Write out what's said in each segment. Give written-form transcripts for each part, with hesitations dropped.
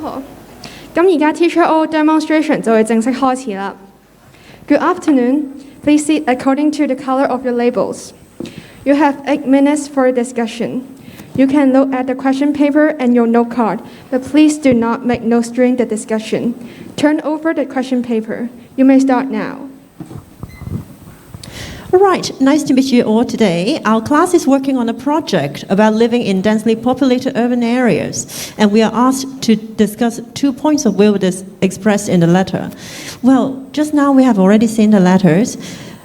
好，咁而家 Teacher O demonstration 就會正式開始啦。Good afternoon. Please sit according to the color of your labels. You have 8 minutes for discussion. You can look at the question paper and your note card, but please do not make notes during the discussion. Turn over the question paper. You may start now. All right, nice to meet you all today. Our class is working on a project about living in densely populated urban areas, and we are asked to discuss 2 points of view expressed in the letter. Well, just now we have already seen the letters.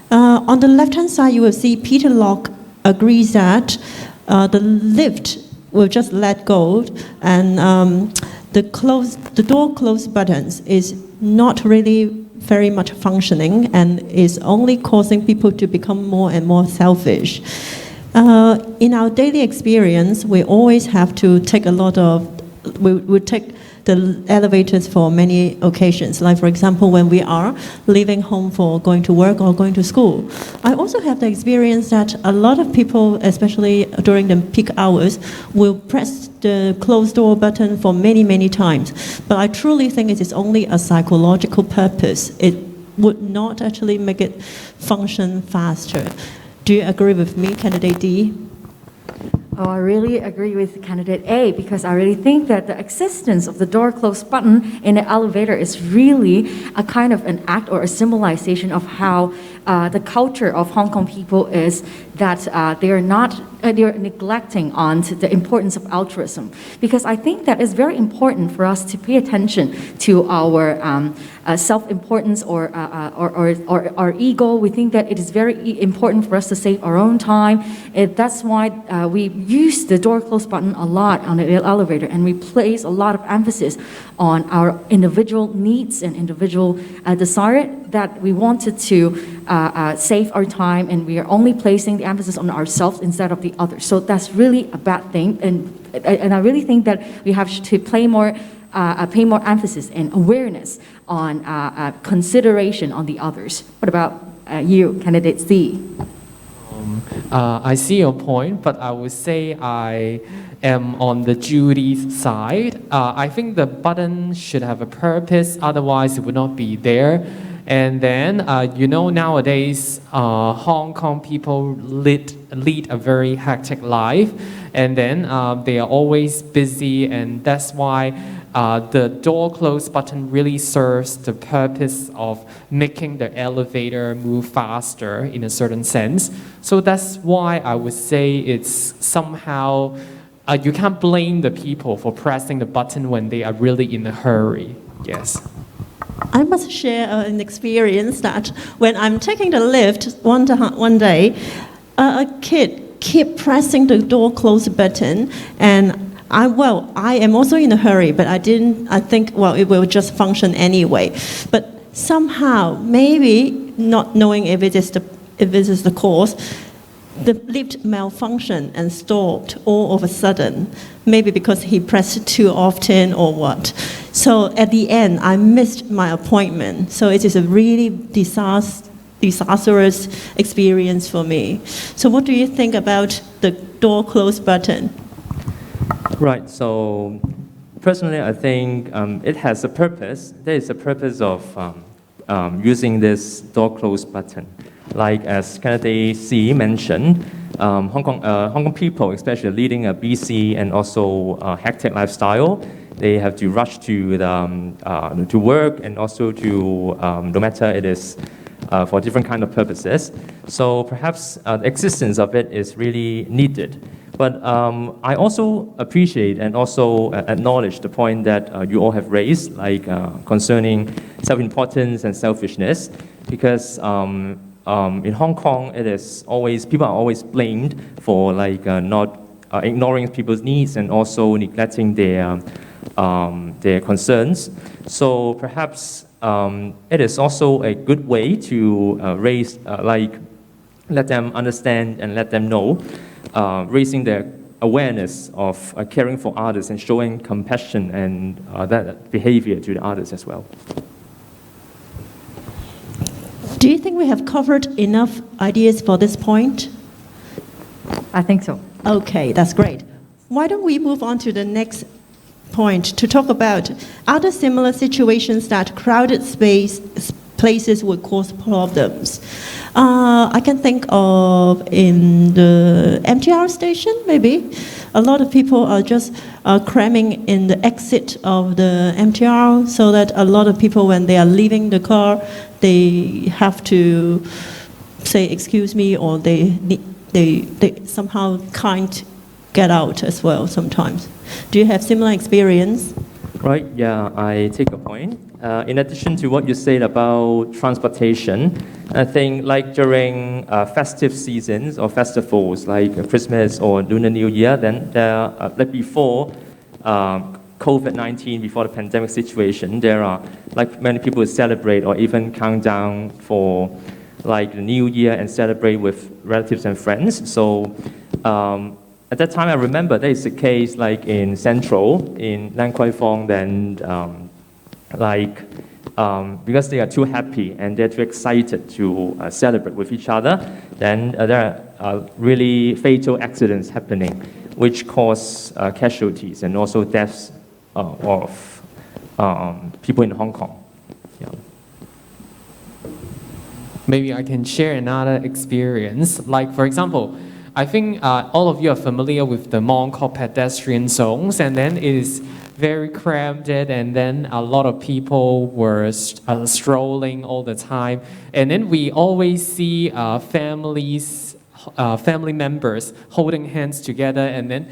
On the left-hand side, you will see Peter Locke agrees that the lift will just let go, and the door close buttons is not really very much functioning and is only causing people to become more and more selfish. In our daily experience, we always have to take we take the elevators for many occasions, like for example when we are leaving home for going to work or going to school. I also have the experience that a lot of people, especially during the peak hours, will press the closed door button for many times. But I truly think it is only a psychological purpose. It would not actually make it function faster. Do you agree with me, Candidate D? Oh, I really agree with candidate A, because I really think that the existence of the door close button in the elevator is really a kind of an act or a symbolization of how the culture of Hong Kong people is, that they're neglecting on the importance of altruism. Because I think that it's very important for us to pay attention to our self-importance or our ego. We think that it is very important for us to save our own time. That's why we use the door close button a lot on the elevator, and we place a lot of emphasis on our individual needs and individual desire, that we wanted to save our time, and we are only placing the emphasis on ourselves instead of the others. So that's really a bad thing, and I really think that we have to pay more emphasis and awareness on consideration on the others. What about you, Candidate C? I see your point, but I would say I am on the Judy's side. I think the button should have a purpose, otherwise it would not be there. And then, nowadays, Hong Kong people lead a very hectic life, and then they are always busy, and that's why the door close button really serves the purpose of making the elevator move faster in a certain sense. So that's why I would say it's somehow, you can't blame the people for pressing the button when they are really in a hurry. Yes. I must share an experience that when I'm taking the lift one day, a kid kept pressing the door close button, and I am also in a hurry, but I think, it will just function anyway. But somehow, maybe not knowing if it is the cause, the lift malfunctioned and stopped all of a sudden, maybe because he pressed too often or what. So at the end, I missed my appointment. So it is a really disastrous experience for me. So what do you think about the door close button? Right, so personally I think it has a purpose. There is a purpose of using this door close button. Like as Candidate C mentioned, Hong Kong people, especially leading a busy and also hectic lifestyle, they have to rush to work, and also to, no matter it is for different kind of purposes. So perhaps the existence of it is really needed. But I also appreciate and also acknowledge the point that you all have raised, like concerning self-importance and selfishness, because in Hong Kong, people are always blamed for not ignoring people's needs and also neglecting their concerns. So perhaps it is also a good way to let them understand and let them know, raising their awareness of caring for others and showing compassion and that behavior to the others as well. Do you think we have covered enough ideas for this point? I think so. Okay, that's great. Why don't we move on to the next point to talk about other similar situations that crowded places would cause problems. I can think of in the MTR station, maybe. A lot of people are just cramming in the exit of the MTR, so that a lot of people, when they are leaving the car, they have to say, excuse me, or they somehow can't get out as well sometimes. Do you have similar experience? Right, yeah, I take a point. In addition to what you said about transportation, I think like during festive seasons or festivals like Christmas or Lunar New Year, then there, like before COVID-19, before the pandemic situation, there are like many people celebrate or even count down for like the New Year and celebrate with relatives and friends. So at that time, I remember there is a case like in Central, in Lan Kwai Fong, then because they are too happy and they're too excited to celebrate with each other, then there are really fatal accidents happening, which cause casualties and also deaths of people in Hong Kong. Yeah. Maybe I can share another experience. Like, for example, I think all of you are familiar with the Mong Kok pedestrian zones, and then it is very cramped, and then a lot of people were strolling all the time. And then we always see family members holding hands together, and then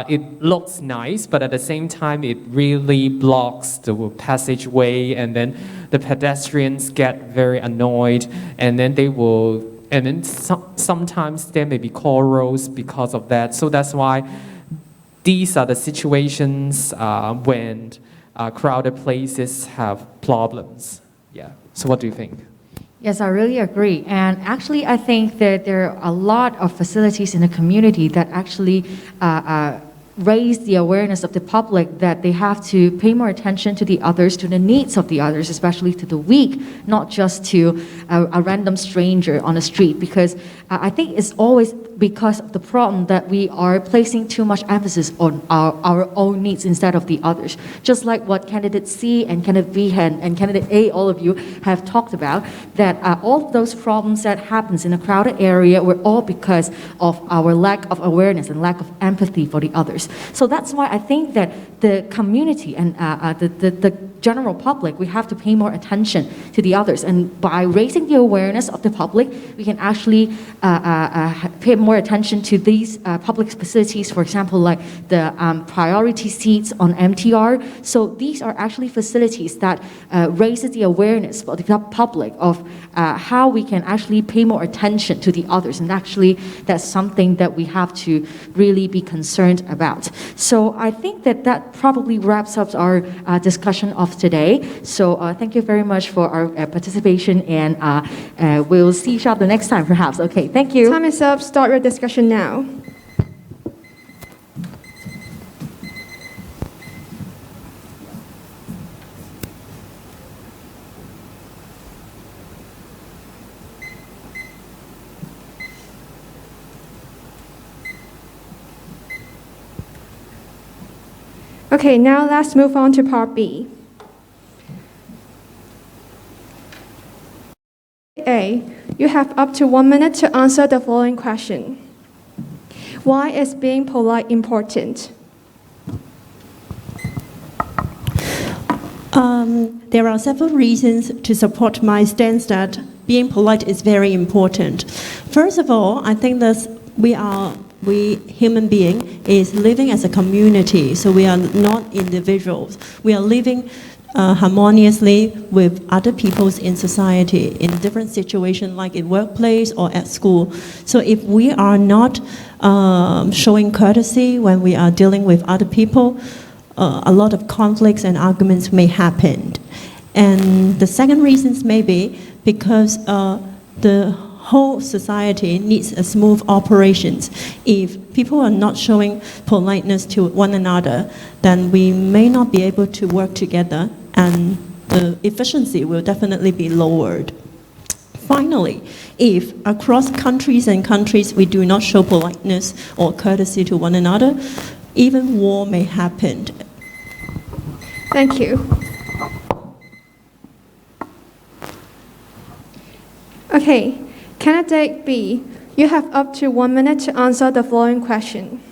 it looks nice, but at the same time, it really blocks the passageway, and then the pedestrians get very annoyed, and then they will. And then sometimes there may be quarrels because of that. So that's why these are the situations when crowded places have problems. Yeah. So what do you think? Yes, I really agree. And actually, I think that there are a lot of facilities in the community that actually raise the awareness of the public that they have to pay more attention to the others, to the needs of the others, especially to the weak, not just to a random stranger on the street. Because I think it's always because of the problem that we are placing too much emphasis on our own needs instead of the others. Just like what candidate C and candidate B and candidate A, all of you have talked about, that all of those problems that happens in a crowded area were all because of our lack of awareness and lack of empathy for the others. So that's why I think that the community and the general public, we have to pay more attention to the others. And by raising the awareness of the public, we can actually pay more attention to these public facilities, for example, like the priority seats on MTR. So these are actually facilities that raises the awareness for the public of how we can actually pay more attention to the others. And actually, that's something that we have to really be concerned about. So I think that probably wraps up our discussion of today. So thank you very much for our participation, and we'll see each other next time, perhaps. Okay, thank you. Time is up. Start your discussion now. Okay, now let's move on to part B. A, you have up to 1 minute to answer the following question. Why is being polite important? There are several reasons to support my stance that being polite is very important. First of all, I think that we human being is living as a community, so we are not individuals. We are living harmoniously with other peoples in society in different situations, like in workplace or at school. So if we are not showing courtesy when we are dealing with other people, a lot of conflicts and arguments may happen. And the second reasons may be because the whole society needs a smooth operations. If people are not showing politeness to one another, then we may not be able to work together, and the efficiency will definitely be lowered. Finally, if across countries and countries we do not show politeness or courtesy to one another, even war may happen. Thank you. Okay, candidate B, you have up to 1 minute to answer the following question.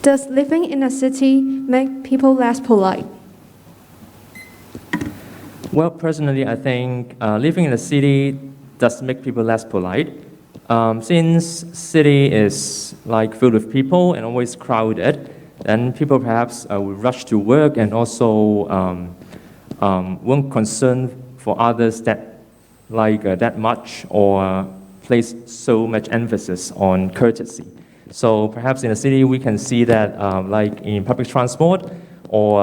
Does living in a city make people less polite? Well, personally, I think living in a city does make people less polite. Since city is like filled with people and always crowded, then people perhaps will rush to work and also won't concern for others that much or place so much emphasis on courtesy. So perhaps in a city we can see that like in public transport or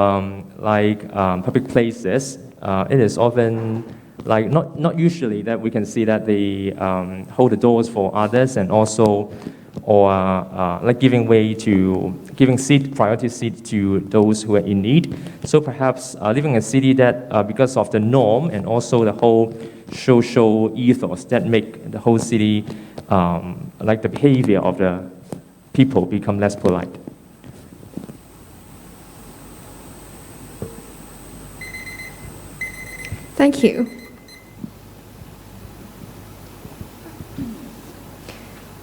public places, it is often like not usually that we can see that they hold the doors for others and also like giving priority seat to those who are in need. So perhaps living in a city that because of the norm and also the whole social ethos that make the whole city like the behavior of the people become less polite. Thank you.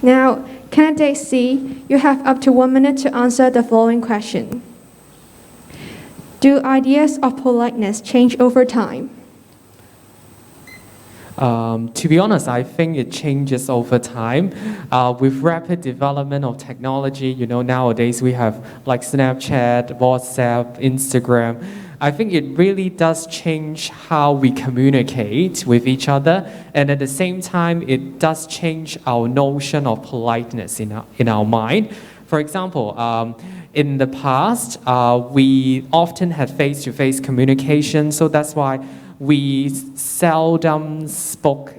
Now, candidate C, you have up to 1 minute to answer the following question. Do ideas of politeness change over time? To be honest, I think it changes over time. With rapid development of technology, nowadays we have like Snapchat, WhatsApp, Instagram. I think it really does change how we communicate with each other, and at the same time, it does change our notion of politeness in our mind. For example, in the past, we often had face-to-face communication, so that's why we seldom spoke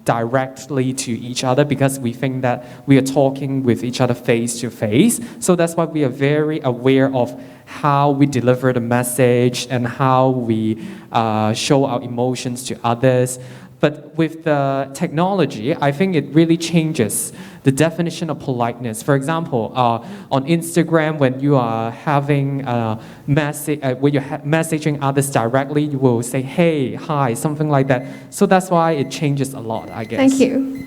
directly to each other because we think that we are talking with each other face to face. So that's why we are very aware of how we deliver the message and how we show our emotions to others. But with the technology, I think it really changes the definition of politeness. For example, on Instagram, when you are having when you're messaging others directly, you will say, hey, hi, something like that. So that's why it changes a lot, I guess. Thank you.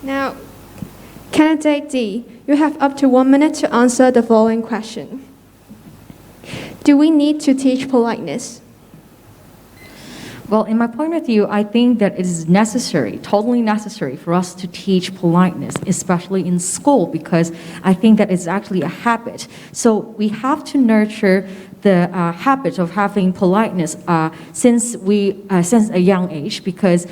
Now, candidate D, you have up to 1 minute to answer the following question. Do we need to teach politeness? Well, in my point of view, I think that it is necessary, totally necessary for us to teach politeness, especially in school, because I think that it's actually a habit. So we have to nurture the habit of having politeness since a young age, because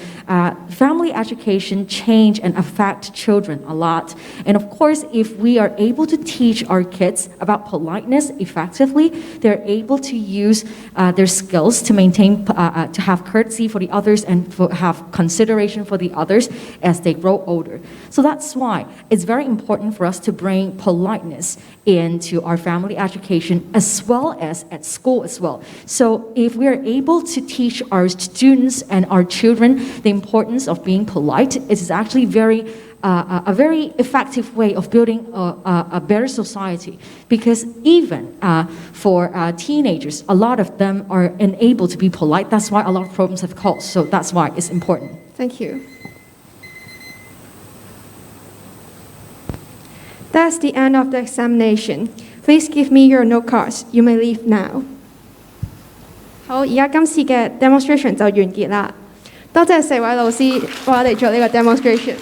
family education change and affect children a lot. And of course, if we are able to teach our kids about politeness effectively, they're able to use their skills to maintain, to have courtesy for the others and have consideration for the others as they grow older. So that's why it's very important for us to bring politeness into our family education as well as at school as well. So if we are able to teach our students and our children the importance of being polite, it is actually a very effective way of building a better society. Because even for teenagers, a lot of them are unable to be polite. That's why a lot of problems have caused. So that's why it's important. Thank you. That's the end of the examination. Please give me your note cards. You may leave now. 好，而家今次嘅 demonstration 就完結啦。多謝4位老師為我哋做呢個 demonstration。